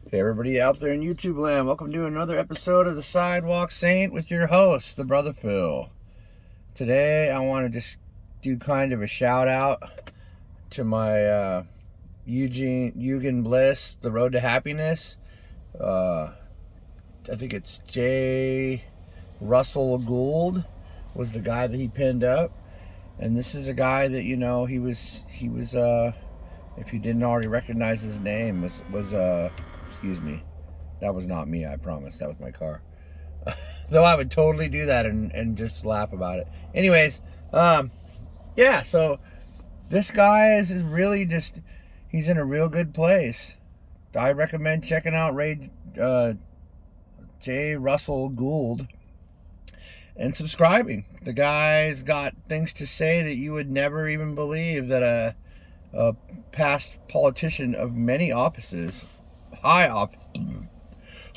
Hey everybody out there in YouTube land, welcome to another episode of the Sidewalk Saint with your host, the Brother Phil. Today I want to just do kind of a shout out to my Eugen Bliss, The Road to Happiness. I think it's J. Russell Gould was the guy that he pinned up. And this is a guy that, he was if you didn't already recognize his name, excuse me, that was not me, I promise. That was my car. Though I would totally do that and just laugh about it. Anyways, yeah, so this guy is really just, he's in a real good place. I recommend checking out J. Russell Gould and subscribing. The guy's got things to say that you would never even believe that a past politician of many offices, high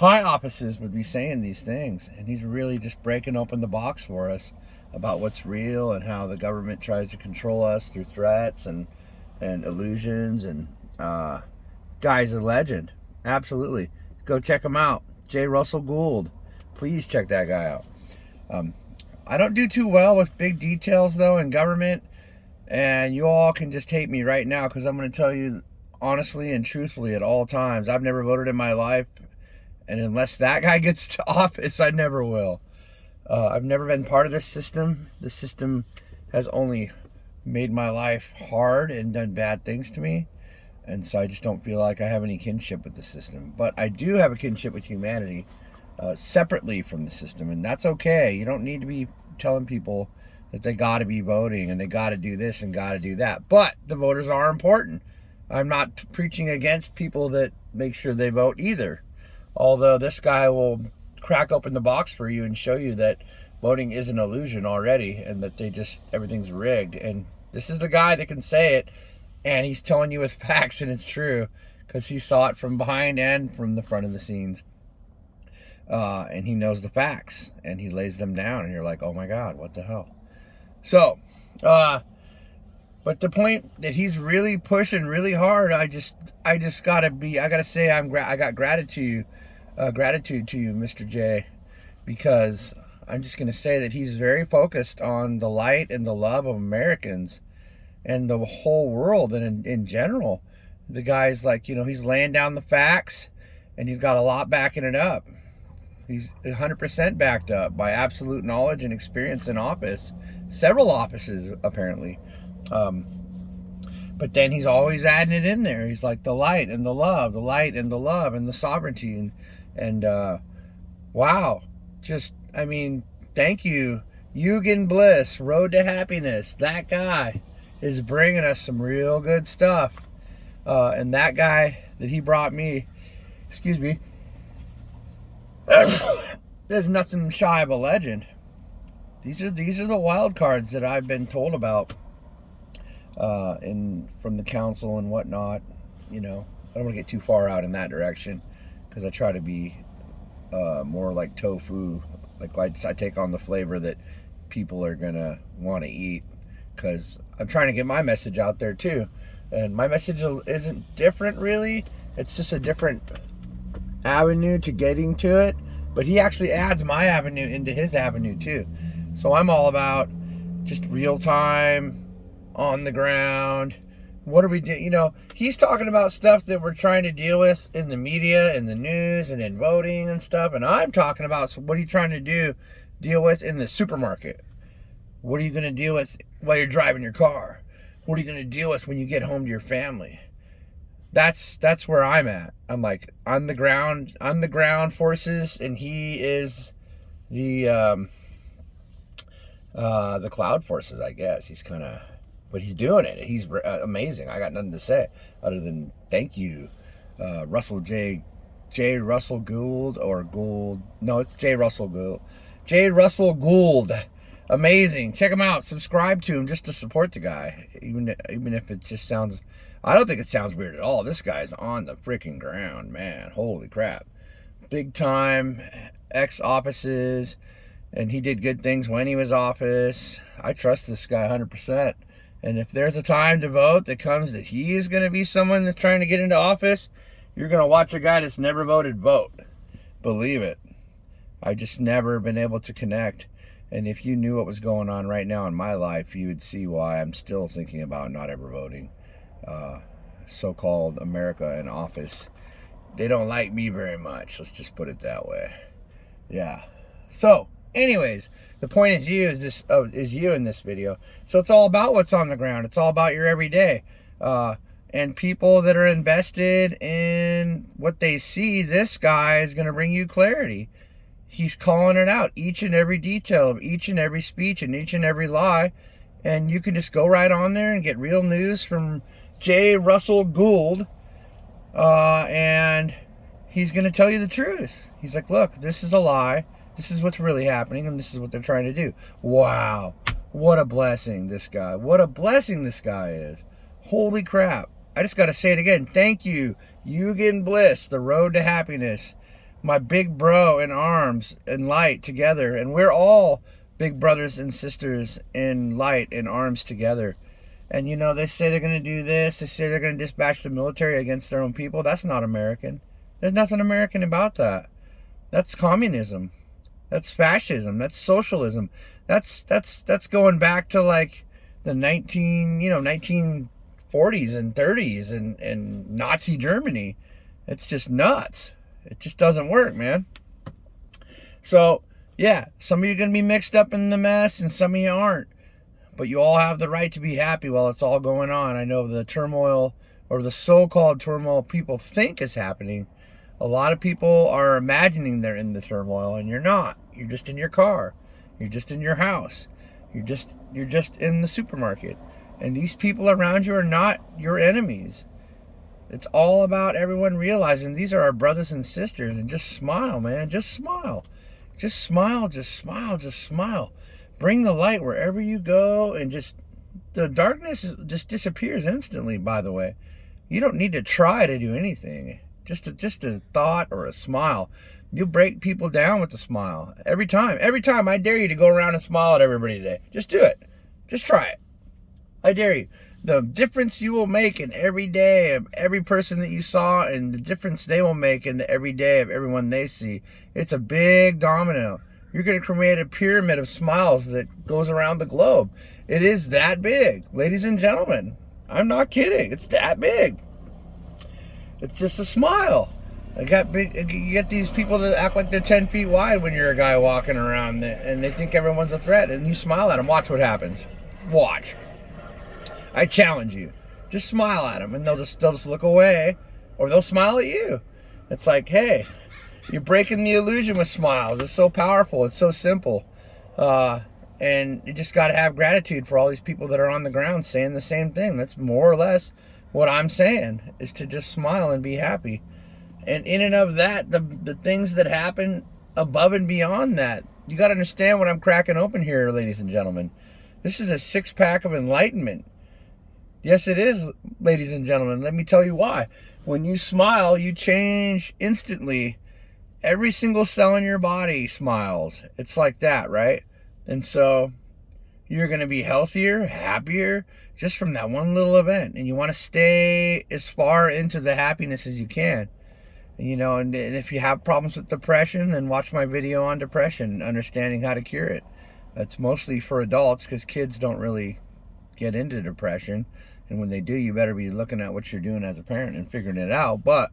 offices, would be saying these things. And he's really just breaking open the box for us about what's real and how the government tries to control us through threats and illusions. And guy's a legend. Absolutely. Go check him out. J. Russell Gould. Please check that guy out. I don't do too well with big details though in government, and you all can just hate me right now because I'm going to tell you honestly and truthfully at all times, I've never voted in my life, and unless that guy gets to office, I never will. I've never been part of this system. The system has only made my life hard and done bad things to me, and so I just don't feel like I have any kinship with the system. But I do have a kinship with humanity, separately from the system, and that's okay. You don't need to be telling people that they got to be voting and they got to do this and got to do that. But the voters are important. I'm not preaching against people that make sure they vote either. Although this guy will crack open the box for you and show you that voting is an illusion already and that everything's rigged. And this is the guy that can say it, and he's telling you with facts, and it's true because he saw it from behind and from the front of the scenes. And he knows the facts and he lays them down, and you're like, oh my God, what the hell? So, but the point that he's really pushing really hard, I gotta say, I got gratitude to you, Mr. J, because I'm just gonna say that he's very focused on the light and the love of Americans and the whole world, and in general, the guy's like, he's laying down the facts, and he's got a lot backing it up. He's 100% backed up by absolute knowledge and experience in office. Several offices, apparently. But then he's always adding it in there. He's like the light and the love, the light and the love and the sovereignty. And wow. Thank you. Eugen Bliss, Road to Happiness. That guy is bringing us some real good stuff. And that guy that he brought me, excuse me, there's nothing shy of a legend. These are the wild cards that I've been told about from the council and whatnot. I don't want to get too far out in that direction because I try to be more like tofu. Like I take on the flavor that people are gonna want to eat, because I'm trying to get my message out there too. And my message isn't different really. It's just a different avenue to getting to it, but he actually adds my avenue into his avenue too. So I'm all about just real time, on the ground. What are we doing? He's talking about stuff that we're trying to deal with in the media, in the news, and in voting and stuff. And I'm talking about what are you trying to deal with in the supermarket? What are you going to deal with while you're driving your car? What are you going to deal with when you get home to your family? That's where I'm at. I'm like on the ground forces, and he is the cloud forces, I guess. He's kind of, but he's doing it. He's amazing. I got nothing to say other than thank you, J. Russell Gould, or Gould. No, it's J. Russell Gould. J. Russell Gould. Amazing. Check him out. Subscribe to him just to support the guy, even if it just sounds. I don't think it sounds weird at all. This guy's on the freaking ground, man. Holy crap. Big time, ex-offices, and he did good things when he was office. I trust this guy 100%. And if there's a time to vote that comes that he is going to be someone that's trying to get into office, You're going to watch a guy that's never voted vote. Believe it. I just never been able to connect. And if you knew what was going on right now in my life, you would see why I'm still thinking about not ever voting. So-called America in office, they don't like me very much. Let's just put it that way. Yeah. So, anyways, the point is you in this video. So it's all about what's on the ground. It's all about your everyday. And people that are invested in what they see, this guy is going to bring you clarity. He's calling it out, each and every detail of each and every speech and each and every lie. And you can just go right on there and get real news from J. Russell Gould. And he's going to tell you the truth. He's like, look, this is a lie. This is what's really happening, and this is what they're trying to do. Wow. What a blessing this guy. What a blessing this guy is. Holy crap. I just got to say it again. Thank you, Eugen Bliss, the road to happiness. My big bro in arms and light together. And we're all big brothers and sisters in light and arms together. And, you know, they say they're going to do this. They say they're going to dispatch the military against their own people. That's not American. There's nothing American about that. That's communism. That's fascism. That's socialism. That's going back to like the 1940s and 30s and Nazi Germany. It's just nuts. It just doesn't work, man. So, yeah, some of you are going to be mixed up in the mess and some of you aren't. But you all have the right to be happy while it's all going on. I know the turmoil, or the so-called turmoil people think is happening. A lot of people are imagining they're in the turmoil, and you're not. You're just in your car. You're just in your house. You're just in the supermarket. And these people around you are not your enemies. It's all about everyone realizing these are our brothers and sisters, and just smile, man. Just smile. Just smile, just smile, just smile. Bring the light wherever you go, and just the darkness just disappears instantly, by the way. You don't need to try to do anything. Just a thought or a smile. You'll break people down with a smile. Every time. Every time, I dare you to go around and smile at everybody today. Just do it. Just try it. I dare you. The difference you will make in every day of every person that you saw, and the difference they will make in the everyday of everyone they see. It's a big domino. You're going to create a pyramid of smiles that goes around the globe. It is that big. Ladies and gentlemen, I'm not kidding. It's that big. It's just a smile. You get these people that act like they're 10 feet wide when you're a guy walking around and they think everyone's a threat, and you smile at them. Watch what happens. Watch. I challenge you. Just smile at them, and they'll just look away, or they'll smile at you. It's like, hey, you're breaking the illusion with smiles. It's so powerful. It's so simple. And you just got to have gratitude for all these people that are on the ground saying the same thing. That's more or less what I'm saying, is to just smile and be happy. And in and of that, the things that happen above and beyond that, you got to understand what I'm cracking open here, ladies and gentlemen. This is a six-pack of enlightenment. Yes, it is, ladies and gentlemen. Let me tell you why. When you smile, you change instantly. Every single cell in your body smiles. It's like that, right? And so you're going to be healthier, happier, just from that one little event. And you want to stay as far into the happiness as you can. You know, and if you have problems with depression, then watch my video on depression, understanding how to cure it. That's mostly for adults, because kids don't really get into depression. And when they do, you better be looking at what you're doing as a parent and figuring it out. But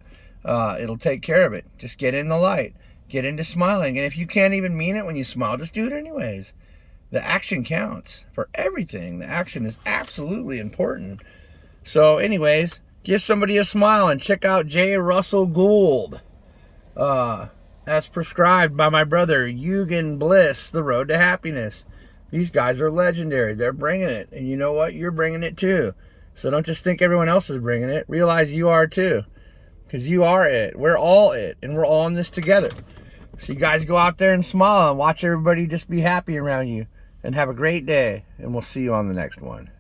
it'll take care of it. Just get in the light. Get into smiling. And if you can't even mean it when you smile, just do it anyways. The action counts for everything. The action is absolutely important. So anyways, give somebody a smile and check out J. Russell Gould. As prescribed by my brother, Eugen Bliss, The Road to Happiness. These guys are legendary. They're bringing it. And you know what? You're bringing it too. So don't just think everyone else is bringing it. Realize you are too. Because you are it. We're all it. And we're all in this together. So you guys go out there and smile and watch everybody just be happy around you. And have a great day. And we'll see you on the next one.